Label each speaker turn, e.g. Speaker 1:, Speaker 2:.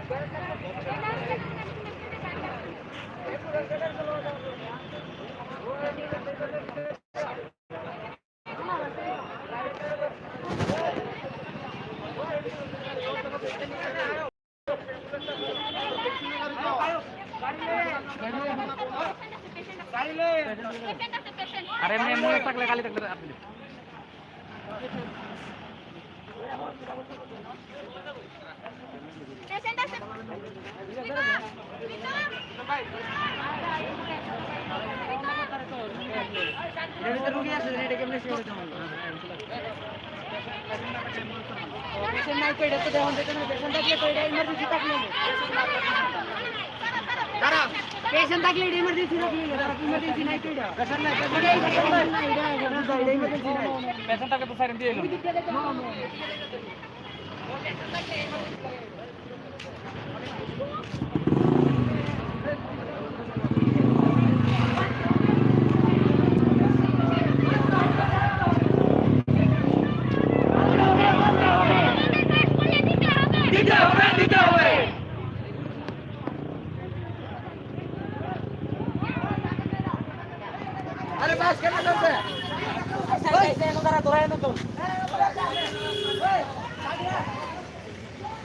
Speaker 1: अरे मैं मुंह टाकले खाली टाकले आपले
Speaker 2: पेशंट टाकले इमर्जन्सी टाकली इमर्जन्सी नाही केलं कशाला इमर्जन्सी नाही
Speaker 1: पेशंट टाके तो सारे दिए लो
Speaker 2: अरे बस करना चलते कैसे नो करा तो है ना तुम